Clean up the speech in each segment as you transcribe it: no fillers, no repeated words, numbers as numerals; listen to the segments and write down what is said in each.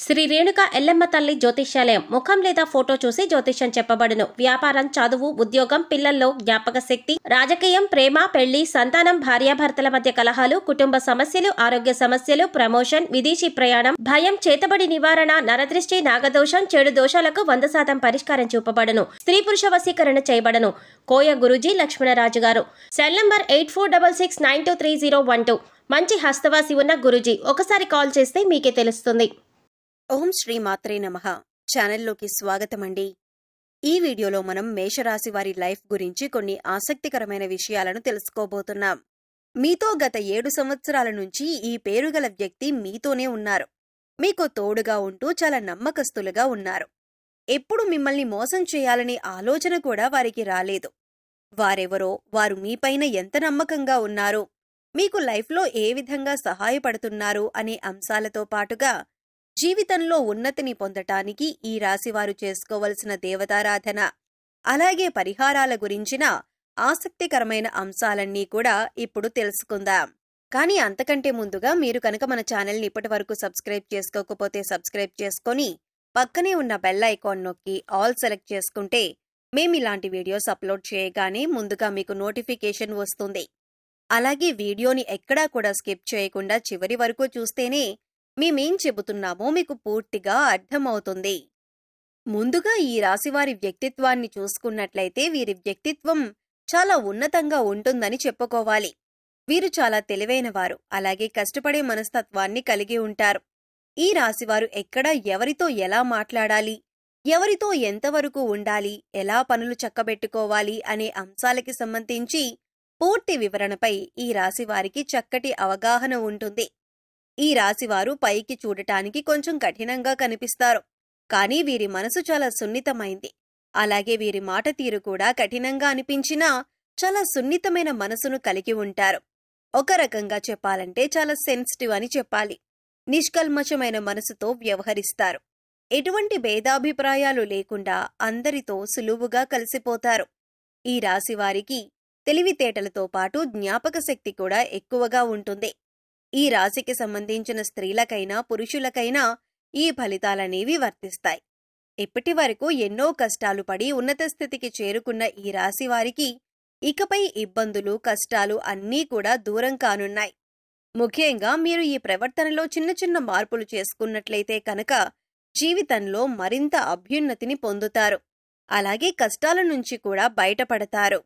శ్రీ రేణుక ఎల్లమ్మ తల్లి జ్యోతిష్యాలయం ముఖం లేదా ఫోటో చూసి జ్యోతిష్యం చెప్పబడును. వ్యాపారం, చదువు, ఉద్యోగం, పిల్లల్లో జ్ఞాపక శక్తి, రాజకీయం, ప్రేమ, పెళ్లి, సంతానం, భార్యాభర్తల మధ్య కలహాలు, కుటుంబ సమస్యలు, ఆరోగ్య సమస్యలు, ప్రమోషన్, విదేశీ ప్రయాణం, భయం, చేతబడి నివారణ, నరదృష్టి, నాగదోషం, చెడు దోషాలకు 100% పరిష్కారం చూపబడును. స్త్రీ పురుష వశీకరణ చేయబడును. కోయ గురూజీ లక్ష్మణరాజు గారు. Cell number 8466923012. మంచి హస్తవాసి ఉన్న గురూజీ. ఒకసారి కాల్ చేస్తే మీకే తెలుస్తుంది. ఓం శ్రీ మాత్రే నమః. ఛానల్లోకి స్వాగతమండి. ఈ వీడియోలో మనం మేషరాశి వారి లైఫ్ గురించి కొన్ని ఆసక్తికరమైన విషయాలను తెలుసుకోబోతున్నాం. మీతో గత 7 సంవత్సరాల నుంచి ఈ పేరుగల వ్యక్తి మీతోనే ఉన్నారు. మీకు తోడుగా ఉంటూ చాలా నమ్మకస్తులుగా ఉన్నారు. ఎప్పుడు మిమ్మల్ని మోసం చేయాలనే ఆలోచన కూడా వారికి రాలేదు. వారెవరో, వారు మీపైన ఎంత నమ్మకంగా ఉన్నారు, మీకు లైఫ్లో ఏ విధంగా సహాయపడుతున్నారు అనే అంశాలతో పాటుగా జీవితంలో ఉన్నతిని పొందటానికి ఈ రాశివారు చేసుకోవలసిన దేవతారాధన, అలాగే పరిహారాల గురించిన ఆసక్తికరమైన అంశాలన్నీ కూడా ఇప్పుడు తెలుసుకుందాం. కానీ అంతకంటే ముందుగా మీరు కనుక మన ఛానల్ని ఇప్పటివరకు సబ్స్క్రైబ్ చేసుకోకపోతే సబ్స్క్రైబ్ చేసుకొని పక్కనే ఉన్న బెల్ ఐకాన్ నొక్కి ఆల్ సెలెక్ట్ చేసుకుంటే మేమిలాంటి వీడియోస్ అప్లోడ్ చేయగానే ముందుగా మీకు నోటిఫికేషన్ వస్తుంది. అలాగే వీడియోని ఎక్కడా కూడా స్కిప్ చేయకుండా చివరి వరకు చూస్తేనే మేమేం చెబుతున్నామో మీకు పూర్తిగా అర్థమవుతుంది. ముందుగా ఈ రాశివారి వ్యక్తిత్వాన్ని చూసుకున్నట్లయితే వీరి వ్యక్తిత్వం చాలా ఉన్నతంగా ఉంటుందని చెప్పుకోవాలి. వీరు చాలా తెలివైనవారు, అలాగే కష్టపడే మనస్తత్వాన్ని కలిగి ఉంటారు. ఈ రాశివారు ఎక్కడ ఎవరితో ఎలా మాట్లాడాలి, ఎవరితో ఎంతవరకు ఉండాలి, ఎలా పనులు చక్కబెట్టుకోవాలి అనే అంశాలకి సంబంధించి పూర్తి వివరణపై ఈ రాశివారికి చక్కటి అవగాహన ఉంటుంది. ఈ రాశివారు పైకి చూడటానికి కొంచెం కఠినంగా కనిపిస్తారు, కానీ వీరి మనసు చాలా సున్నితమైంది. అలాగే వీరి మాట తీరు కూడా కఠినంగా అనిపించినా చాలా సున్నితమైన మనసును కలిగి ఉంటారు. ఒక రకంగా చెప్పాలంటే చాలా సెన్సిటివ్ అని చెప్పాలి. నిష్కల్మషమైన మనసుతో వ్యవహరిస్తారు. ఎటువంటి భేదాభిప్రాయాలు లేకుండా అందరితో సులువుగా కలిసిపోతారు. ఈ రాశివారికి తెలివితేటలతో పాటు జ్ఞాపక శక్తి కూడా ఎక్కువగా ఉంటుంది. ఈ రాశికి సంబంధించిన స్త్రీలకైనా పురుషులకైనా ఈ ఫలితాలనేవి వర్తిస్తాయి. ఇప్పటి వరకు ఎన్నో కష్టాలు పడి ఉన్నత స్థితికి చేరుకున్న ఈ రాశివారికి ఇకపై ఇబ్బందులు, కష్టాలు అన్నీ కూడా దూరం కానున్నాయి. ముఖ్యంగా మీరు ఈ ప్రవర్తనలో చిన్న చిన్న మార్పులు చేసుకున్నట్లయితే కనుక జీవితంలో మరింత అభ్యున్నతిని పొందుతారు. అలాగే కష్టాల నుంచి కూడా బయటపడతారు.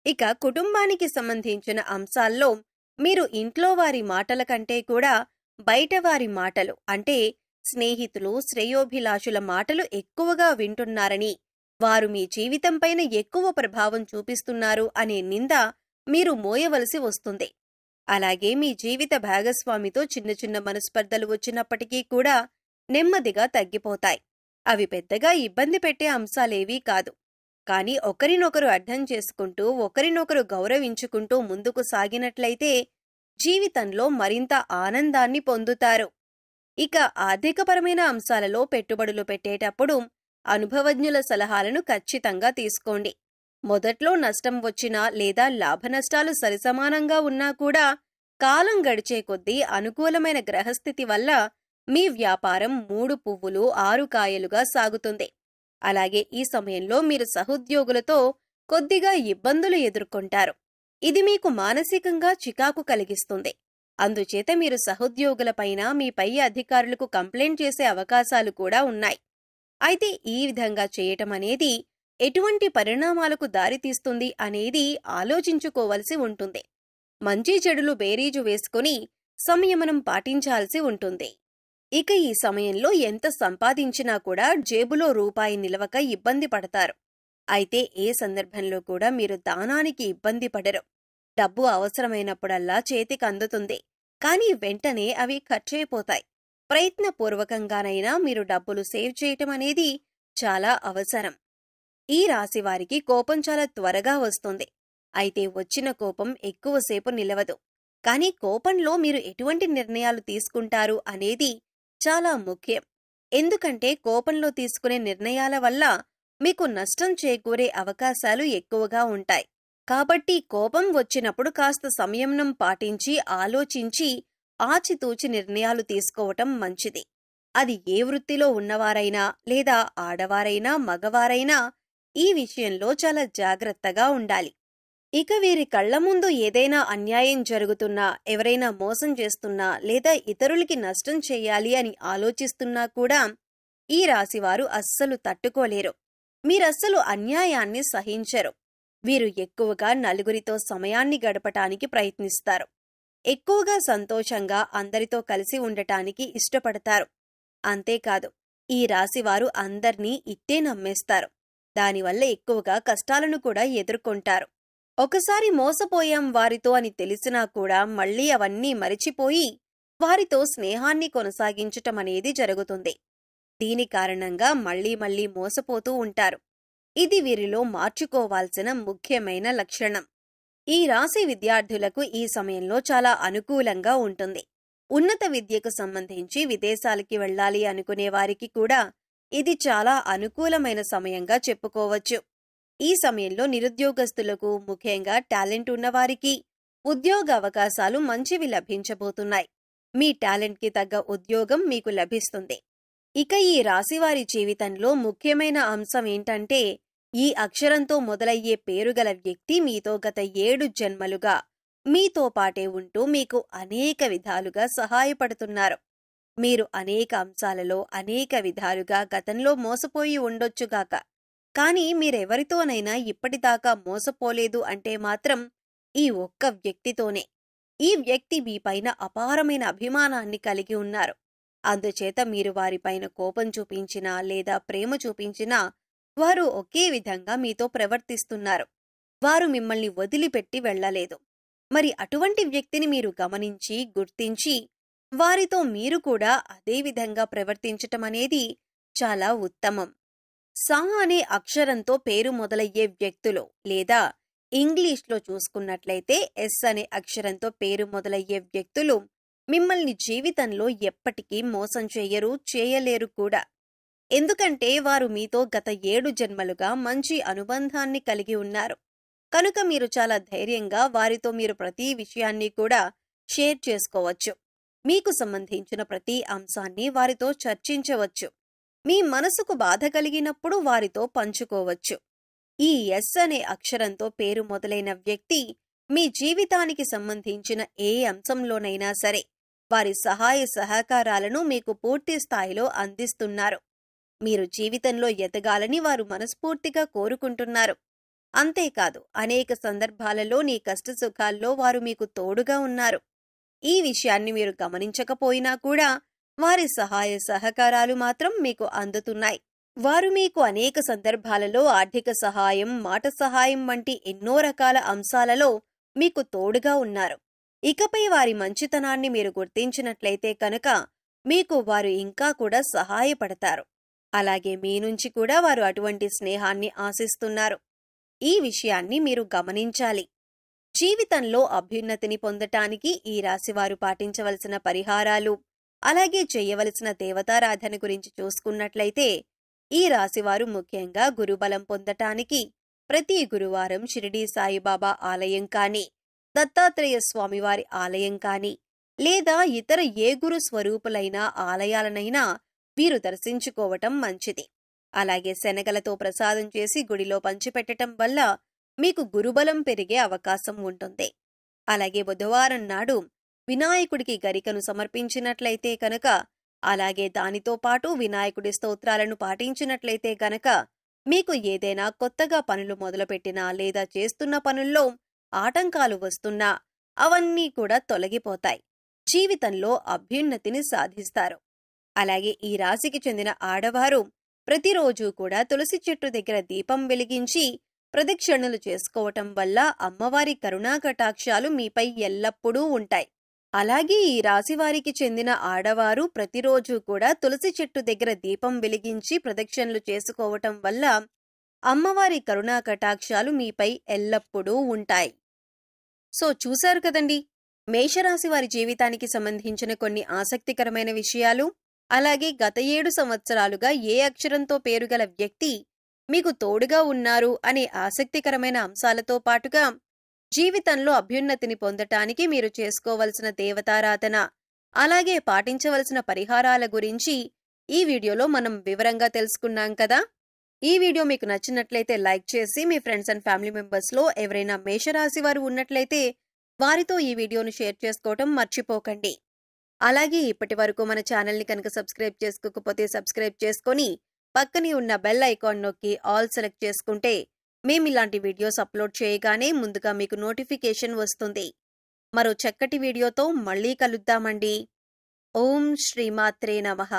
ఇక కుటుంబానికి సంబంధించిన అంశాల్లో మీరు ఇంట్లో వారి మాటల కంటే కూడా బయట వారి మాటలు, అంటే స్నేహితులు, శ్రేయోభిలాషుల మాటలు ఎక్కువగా వింటున్నారని, వారు మీ జీవితంపైన ఎక్కువ ప్రభావం చూపిస్తున్నారు అనే నింద మీరు మోయవలసి వస్తుంది. అలాగే మీ జీవిత భాగస్వామితో చిన్న చిన్న మనస్పర్ధలు వచ్చినప్పటికీ కూడా నెమ్మదిగా తగ్గిపోతాయి. అవి పెద్దగా ఇబ్బంది పెట్టే అంశాలేవీ కాదు. కానీ ఒకరినొకరు అర్థం చేసుకుంటూ, ఒకరినొకరు గౌరవించుకుంటూ ముందుకు సాగినట్లయితే జీవితంలో మరింత ఆనందాన్ని పొందుతారు. ఇక ఆర్థికపరమైన అంశాలలో పెట్టుబడులు పెట్టేటప్పుడు అనుభవజ్ఞుల సలహాలను ఖచ్చితంగా తీసుకోండి. మొదట్లో నష్టం వచ్చినా లేదా లాభనష్టాలు సరిసమానంగా ఉన్నా కూడా కాలం గడిచే కొద్దీ అనుకూలమైన గ్రహస్థితి వల్ల మీ వ్యాపారం 3 పువ్వులు 6 కాయలుగా సాగుతుంది. అలాగే ఈ సమయంలో మీరు సహోద్యోగులతో కొద్దిగా ఇబ్బందులు ఎదుర్కొంటారు. ఇది మీకు మానసికంగా చికాకు కలిగిస్తుంది. అందుచేత మీరు సహోద్యోగులపైన, మీ పై అధికారులకు కంప్లైంట్ చేసే అవకాశాలు కూడా ఉన్నాయి. అయితే ఈ విధంగా చేయటం అనేది ఎటువంటి పరిణామాలకు దారితీస్తుంది అనేది ఆలోచించుకోవలసి ఉంటుంది. మంచి చెడులు బేరీజు వేసుకుని సంయమనం పాటించాల్సి ఉంటుంది. ఇక ఈ సమయంలో ఎంత సంపాదించినా కూడా జేబులో రూపాయి నిలవక ఇబ్బంది పడతారు. అయితే ఏ సందర్భంలో కూడా మీరు దానానికి ఇబ్బంది పడరు. డబ్బు అవసరమైనప్పుడల్లా చేతికి అందుతుంది, కానీ వెంటనే అవి ఖర్చయిపోతాయి. ప్రయత్నపూర్వకంగానైనా మీరు డబ్బులు సేవ్ చేయటం అనేది చాలా అవసరం. ఈ రాశివారికి కోపం చాలా త్వరగా వస్తుంది. అయితే వచ్చిన కోపం ఎక్కువసేపు నిలవదు. కానీ కోపంలో మీరు ఎటువంటి నిర్ణయాలు తీసుకుంటారు అనేది చాలా ముఖ్యం. ఎందుకంటే కోపంలో తీసుకునే నిర్ణయాల వల్ల మీకు నష్టం చేకూరే అవకాశాలు ఎక్కువగా ఉంటాయి. కాబట్టి కోపం వచ్చినప్పుడు కాస్త సంయమనం పాటించి ఆలోచించి ఆచితూచి నిర్ణయాలు తీసుకోవటం మంచిది. అది ఏ వృత్తిలో ఉన్నవారైనా లేదా ఆడవారైనా మగవారైనా ఈ విషయంలో చాలా జాగ్రత్తగా ఉండాలి. ఇక వీరి కళ్ల ముందు ఏదైనా అన్యాయం జరుగుతున్నా, ఎవరైనా మోసం చేస్తున్నా లేదా ఇతరులకి నష్టం చెయ్యాలి అని ఆలోచిస్తున్నా కూడా ఈ రాశివారు అస్సలు తట్టుకోలేరు. మీరస్సలు అన్యాయాన్ని సహించరు. వీరు ఎక్కువగా నలుగురితో సమయాన్ని గడపటానికి ప్రయత్నిస్తారు. ఎక్కువగా సంతోషంగా అందరితో కలిసి ఉండటానికి ఇష్టపడతారు. అంతేకాదు, ఈ రాశివారు అందర్నీ ఇట్టే నమ్మేస్తారు. దానివల్ల ఎక్కువగా కష్టాలను కూడా ఎదుర్కొంటారు. ఒకసారి మోసపోయాం వారితో అని తెలిసినా కూడా మళ్లీ అవన్నీ మరిచిపోయి వారితో స్నేహాన్ని కొనసాగించటమనేది జరుగుతుంది. దీని కారణంగా మళ్లీ మోసపోతూ ఉంటారు. ఇది వీరిలో మార్చుకోవాల్సిన ముఖ్యమైన లక్షణం. ఈ రాశి విద్యార్థులకు ఈ సమయంలో చాలా అనుకూలంగా ఉంటుంది. ఉన్నత విద్యకు సంబంధించి విదేశాలకి వెళ్లాలి అనుకునే వారికి కూడా ఇది చాలా అనుకూలమైన సమయంగా చెప్పుకోవచ్చు. ఈ సమయంలో నిరుద్యోగస్తులకు, ముఖ్యంగా టాలెంట్ ఉన్నవారికి ఉద్యోగ అవకాశాలు మంచివి లభించబోతున్నాయి. మీ టాలెంట్కి తగ్గ ఉద్యోగం మీకు లభిస్తుంది. ఇక ఈ రాశివారి జీవితంలో ముఖ్యమైన అంశం ఏంటంటే, ఈ అక్షరంతో మొదలయ్యే పేరుగల వ్యక్తి మీతో గత 7 జన్మలుగా మీతో పాటే ఉంటూ మీకు అనేక విధాలుగా సహాయపడుతున్నారు. మీరు అనేక అంశాలలో అనేక విధాలుగా గతంలో మోసపోయి ఉండొచ్చుగాక, కానీ మీరెవరితోనైనా ఇప్పటిదాకా మోసపోలేదు అంటే మాత్రం ఈ ఒక్క వ్యక్తితోనే. ఈ వ్యక్తి మీపైన అపారమైన అభిమానాన్ని కలిగి ఉన్నారు. అందుచేత మీరు వారిపైన కోపం చూపించినా లేదా ప్రేమ చూపించినా వారు ఒకే విధంగా మీతో ప్రవర్తిస్తున్నారు. వారు మిమ్మల్ని వదిలిపెట్టి వెళ్లలేదు. మరి అటువంటి వ్యక్తిని మీరు గమనించి, గుర్తించి వారితో మీరు కూడా అదే విధంగా ప్రవర్తించటమనేది చాలా ఉత్తమం. సా అనే అక్షరంతో పేరు మొదలయ్యే వ్యక్తులు, లేదా ఇంగ్లీష్లో చూసుకున్నట్లయితే ఎస్ అనే అక్షరంతో పేరు మొదలయ్యే వ్యక్తులు మిమ్మల్ని జీవితంలో ఎప్పటికీ మోసం చెయ్యరు, చేయలేరు కూడా. ఎందుకంటే వారు మీతో గత 7 జన్మలుగా మంచి అనుబంధాన్ని కలిగి ఉన్నారు. కనుక మీరు చాలా ధైర్యంగా వారితో మీరు ప్రతి విషయాన్ని కూడా షేర్ చేసుకోవచ్చు. మీకు సంబంధించిన ప్రతి అంశాన్ని వారితో చర్చించవచ్చు. మీ మనసుకు బాధ కలిగినప్పుడు వారితో పంచుకోవచ్చు. ఈ ఎస్ అనే అక్షరంతో పేరు మొదలైన వ్యక్తి మీ జీవితానికి సంబంధించిన ఏ అంశంలోనైనా సరే వారి సహాయ సహకారాలను మీకు పూర్తి స్థాయిలో అందిస్తున్నారు. మీరు జీవితంలో ఎదగాలని వారు మనస్ఫూర్తిగా కోరుకుంటున్నారు. అంతేకాదు, అనేక సందర్భాలలో నీ కష్టసుఖాల్లో వారు మీకు తోడుగా ఉన్నారు. ఈ విషయాన్ని మీరు గమనించకపోయినా కూడా వారి సహాయ సహకారాలు మాత్రం మీకు అందుతున్నాయి. వారు మీకు అనేక సందర్భాలలో ఆర్థిక సహాయం, మాట సహాయం వంటి ఎన్నో రకాల అంశాలలో మీకు తోడుగా ఉన్నారు. ఇకపై వారి మంచితనాన్ని మీరు గుర్తించినట్లయితే కనుక మీకు వారు ఇంకా కూడా సహాయపడతారు. అలాగే మీ నుంచి కూడా వారు అటువంటి స్నేహాన్ని ఆశిస్తున్నారు. ఈ విషయాన్ని మీరు గమనించాలి. జీవితంలో అభ్యున్నతిని పొందటానికి ఈ రాశివారు పాటించవలసిన పరిహారాలు, అలాగే చేయవలసిన దేవతారాధన గురించి చూసుకున్నట్లయితే, ఈ రాశివారు ముఖ్యంగా గురుబలం పొందటానికి ప్రతి గురువారం షిరిడీ సాయిబాబా ఆలయం కానీ, దత్తాత్రేయ స్వామివారి ఆలయం కానీ, లేదా ఇతర ఏ గురు స్వరూపులైన ఆలయాలనైనా వీరు దర్శించుకోవటం మంచిది. అలాగే శనగలతో ప్రసాదం చేసి గుడిలో పంచిపెట్టటం వల్ల మీకు గురుబలం పెరిగే అవకాశం ఉంటుంది. అలాగే బుధవారం నాడు వినాయకుడికి గరికను సమర్పించినట్లయితే కనుక, అలాగే దానితో పాటు వినాయకుడి స్తోత్రాలను పాటించినట్లయితే గనక మీకు ఏదైనా కొత్తగా పనులు మొదలుపెట్టినా లేదా చేస్తున్న పనుల్లో ఆటంకాలు వస్తున్నా అవన్నీ కూడా తొలగిపోతాయి. జీవితంలో అభ్యున్నతిని సాధిస్తారు. అలాగే ఈ రాశికి చెందిన ఆడవారు ప్రతిరోజూ కూడా తులసి చెట్టు దగ్గర దీపం వెలిగించి ప్రదక్షిణలు చేసుకోవటం వల్ల అమ్మవారి కరుణా కటాక్షాలు మీపై ఎల్లప్పుడూ ఉంటాయి. అలాగే ఈ రాశివారికి చెందిన ఆడవారు ప్రతిరోజూ కూడా తులసి చెట్టు దగ్గర దీపం వెలిగించి ప్రదక్షిణలు చేసుకోవటం వల్ల అమ్మవారి కరుణా కటాక్షాలు మీపై ఎల్లప్పుడూ ఉంటాయి. సో చూశారు కదండి, మేషరాశి వారి జీవితానికి సంబంధించిన కొన్ని ఆసక్తికరమైన విషయాలు. అలాగే గత 7 సంవత్సరాలుగా ఏ అక్షరంతో పేరుగల వ్యక్తి మీకు తోడుగా ఉన్నారు అనే ఆసక్తికరమైన అంశాలతో పాటుగా జీవితంలో అభ్యున్నతిని పొందటానికి మీరు చేసుకోవలసిన దేవతారాధన, అలాగే పాటించవలసిన పరిహారాల గురించి ఈ వీడియోలో మనం వివరంగా తెలుసుకున్నాం కదా. ఈ వీడియో మీకు నచ్చినట్లయితే లైక్ చేసి మీ ఫ్రెండ్స్ అండ్ ఫ్యామిలీ మెంబర్స్లో ఎవరైనా మేషరాశి వారు ఉన్నట్లయితే వారితో ఈ వీడియోను షేర్ చేసుకోవటం మర్చిపోకండి. అలాగే ఇప్పటి వరకు మన ఛానల్ని కనుక సబ్స్క్రైబ్ చేసుకోకపోతే సబ్స్క్రైబ్ చేసుకొని పక్కనే ఉన్న బెల్ ఐకాన్ నొక్కి ఆల్ సెలెక్ట్ చేసుకుంటే మేము ఇలాంటి వీడియోస్ అప్లోడ్ చేయగానే ముందుగా మీకు నోటిఫికేషన్ వస్తుంది. మరో చక్కటి వీడియోతో మళ్ళీ కలుద్దామండి. ఓం శ్రీమాత్రే నమః.